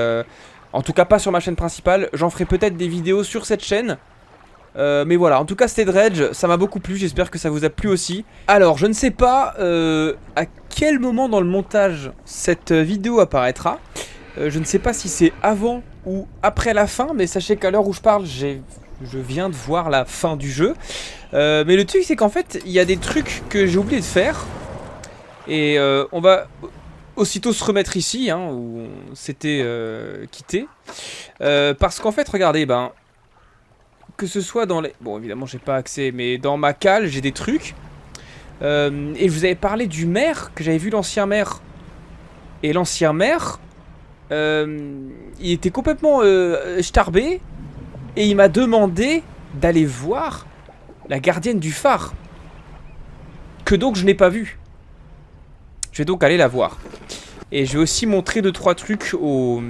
en tout cas pas sur ma chaîne principale. J'en ferai peut-être des vidéos sur cette chaîne. Mais voilà, en tout cas c'était Dredge, ça m'a beaucoup plu, j'espère que ça vous a plu aussi. Alors je ne sais pas à quel moment dans le montage cette vidéo apparaîtra. Je ne sais pas si c'est avant ou après la fin, mais sachez qu'à l'heure où je parle, je viens de voir la fin du jeu. Mais le truc c'est qu'en fait, il y a des trucs que j'ai oublié de faire. Et on va aussitôt se remettre ici, hein, où on s'était quitté. Parce qu'en fait, regardez, ben... que ce soit dans les... Bon, évidemment, j'ai pas accès, mais dans ma cale, j'ai des trucs. Et je vous avais parlé du maire, que j'avais vu l'ancien maire. Et l'ancien maire... il était complètement starbé et il m'a demandé d'aller voir la gardienne du phare que donc je n'ai pas vue. Je vais donc aller la voir et je vais aussi montrer 2-3 trucs au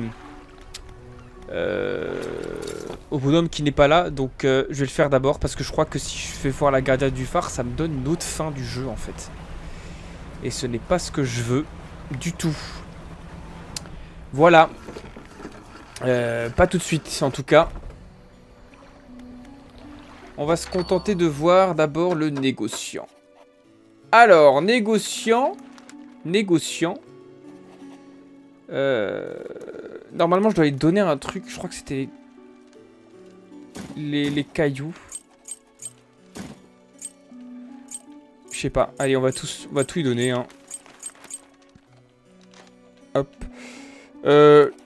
bonhomme qui n'est pas là. Donc je vais le faire d'abord parce que je crois que si je fais voir la gardienne du phare ça me donne une autre fin du jeu en fait et ce n'est pas ce que je veux du tout. Voilà. Pas tout de suite, en tout cas. On va se contenter de voir d'abord le négociant. Alors, négociant. Normalement, je dois lui donner un truc. Je crois que c'était les cailloux. Je sais pas. Allez, on va tout lui donner. Hein. Hop.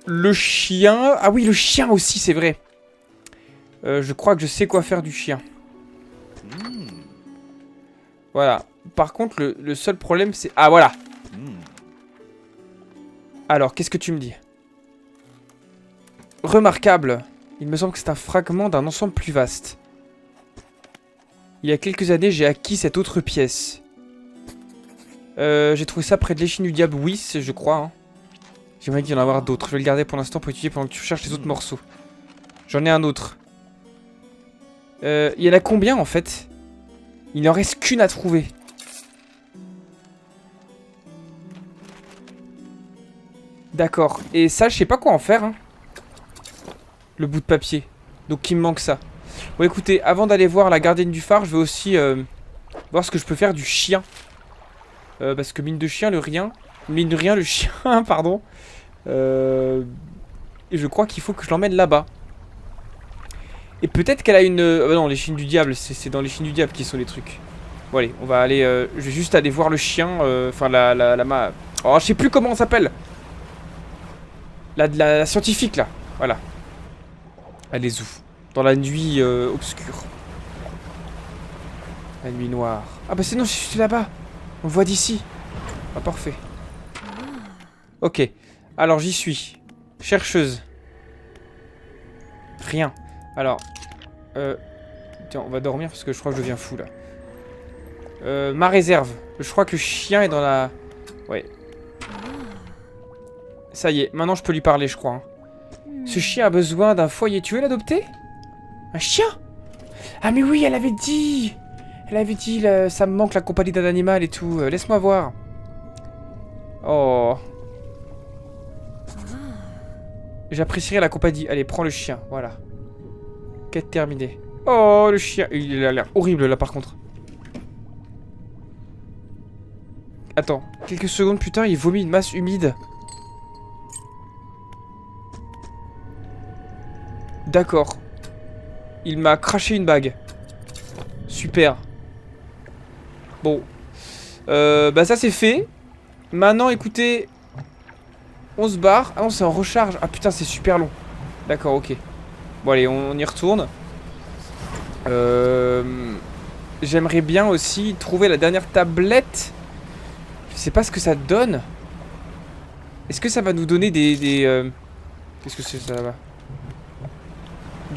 Le chien... Ah oui, le chien aussi, c'est vrai. Je crois que je sais quoi faire du chien. Voilà. Par contre, le seul problème, c'est... Ah, voilà. Alors, qu'est-ce que tu me dis? Remarquable. Il me semble que c'est un fragment d'un ensemble plus vaste. Il y a quelques années, j'ai acquis cette autre pièce. J'ai trouvé ça près de l'échine du diable. Oui, je crois, hein. J'aimerais qu'il y en avoir d'autres. Je vais le garder pour l'instant pour étudier pendant que tu cherches les autres morceaux. J'en ai un autre. Il y en a combien en fait? Il n'en reste qu'une à trouver. D'accord. Et ça, je sais pas quoi en faire. Hein. Le bout de papier. Donc il me manque ça. Bon écoutez, avant d'aller voir la gardienne du phare, je vais aussi voir ce que je peux faire du chien. Parce que mine de rien, le chien, pardon. Et je crois qu'il faut que je l'emmène là-bas. Et peut-être qu'elle a une... bah non, les chines du diable, c'est dans les chines du diable qui sont les trucs. Bon allez, on va aller... je vais juste aller voir le chien, enfin Oh, je sais plus comment on s'appelle. La scientifique, là. Voilà. Elle est où? Dans la nuit obscure. La nuit noire. Ah bah c'est non, je suis là-bas. On le voit d'ici. Ah, parfait. Ok. Alors, j'y suis. Chercheuse. Rien. Alors. Tiens, on va dormir parce que je crois que je deviens fou, là. Ma réserve. Je crois que le chien est dans la... Ouais. Ça y est. Maintenant, je peux lui parler, je crois. Hein. Ce chien a besoin d'un foyer. Tu veux l'adopter? Un chien? Ah mais oui, elle avait dit. Elle avait dit, ça me manque la compagnie d'un animal et tout. Laisse-moi voir. Oh. J'apprécierais la compagnie. Allez, prends le chien, voilà. Quête terminée. Oh, le chien. Il a l'air horrible là par contre. Attends, quelques secondes plus tard, il vomit une masse humide. D'accord. Il m'a craché une bague. Super. Bon. Bah ça c'est fait. Maintenant, écoutez. On se barre. Ah non, c'est en recharge. Ah putain, c'est super long. D'accord, ok. Bon allez, on y retourne. J'aimerais bien aussi trouver la dernière tablette. Je sais pas ce que ça donne. Est-ce que ça va nous donner des Qu'est-ce que c'est ça là-bas?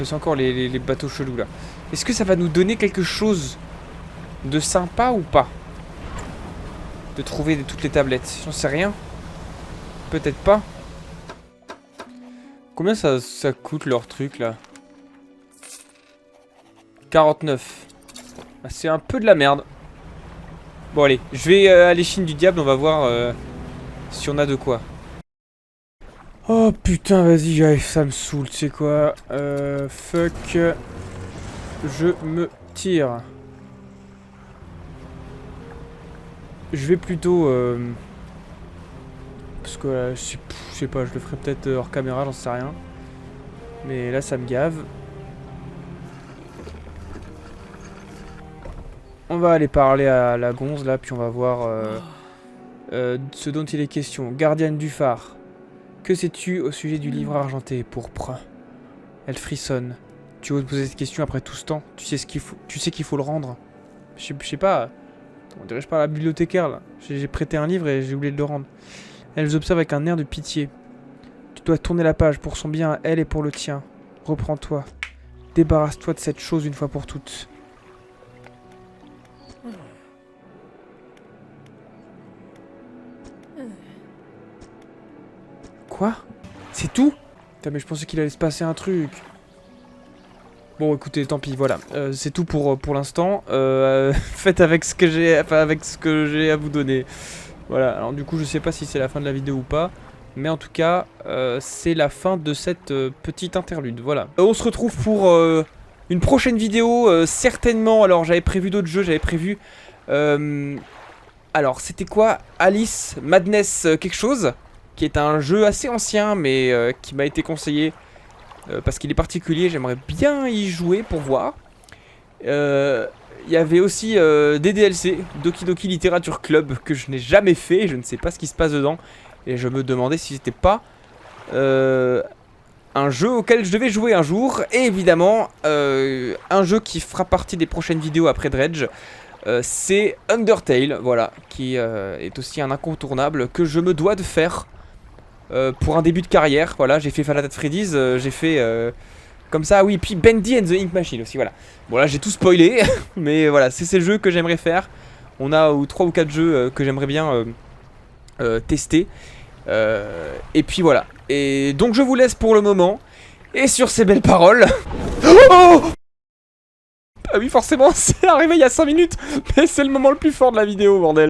C'est encore les bateaux chelous là. Est-ce que ça va nous donner quelque chose de sympa ou pas? De trouver toutes les tablettes. J'en sais rien. Peut-être pas. Combien ça coûte leur truc là? 49. Ah, c'est un peu de la merde. Bon allez, je vais à l'échine du diable, on va voir si on a de quoi. Oh putain, vas-y, j'arrive, ça me saoule, tu sais quoi. Fuck. Je me tire. Je vais plutôt... parce que je sais pas, je le ferai peut-être hors caméra, j'en sais rien. Mais là, ça me gave. On va aller parler à la gonze là, puis on va voir ce dont il est question. Gardienne du phare. Que sais-tu au sujet du livre argenté et pourpre? Elle frissonne. Tu oses poser cette question après tout ce temps? Tu sais qu'il faut le rendre? Je sais pas. On dirait je parle à la bibliothécaire là. J'ai prêté un livre et j'ai oublié de le rendre. Elle nous observe avec un air de pitié. Tu dois tourner la page pour son bien à elle et pour le tien. Reprends-toi. Débarrasse-toi de cette chose une fois pour toutes. Quoi? C'est tout? Putain, mais je pensais qu'il allait se passer un truc. Bon, écoutez, tant pis, voilà. C'est tout pour l'instant. Faites avec ce que j'ai, enfin, avec ce que j'ai à vous donner. Voilà. Alors du coup, je sais pas si c'est la fin de la vidéo ou pas, mais en tout cas, c'est la fin de cette petite interlude. Voilà. On se retrouve pour une prochaine vidéo, certainement. Alors, j'avais prévu d'autres jeux. J'avais prévu. Alors, c'était quoi? Alice Madness quelque chose, qui est un jeu assez ancien, mais qui m'a été conseillé. Parce qu'il est particulier, j'aimerais bien y jouer pour voir. Il y avait aussi des DLC, Doki Doki Literature Club, que je n'ai jamais fait, je ne sais pas ce qui se passe dedans. Et je me demandais si c'était pas un jeu auquel je devais jouer un jour. Et évidemment, un jeu qui fera partie des prochaines vidéos après Dredge. C'est Undertale, voilà, qui est aussi un incontournable que je me dois de faire. Pour un début de carrière, voilà, j'ai fait Final Fantasy Freddy's, j'ai fait comme ça, oui, puis Bendy and the Ink Machine aussi, voilà. Bon là j'ai tout spoilé, mais voilà, c'est ces jeux que j'aimerais faire. On a 3 ou 4 jeux que j'aimerais bien tester. Et puis voilà, et donc je vous laisse pour le moment. Et sur ces belles paroles... Oh ah oui forcément, c'est arrivé il y a 5 minutes, mais c'est le moment le plus fort de la vidéo, bordel.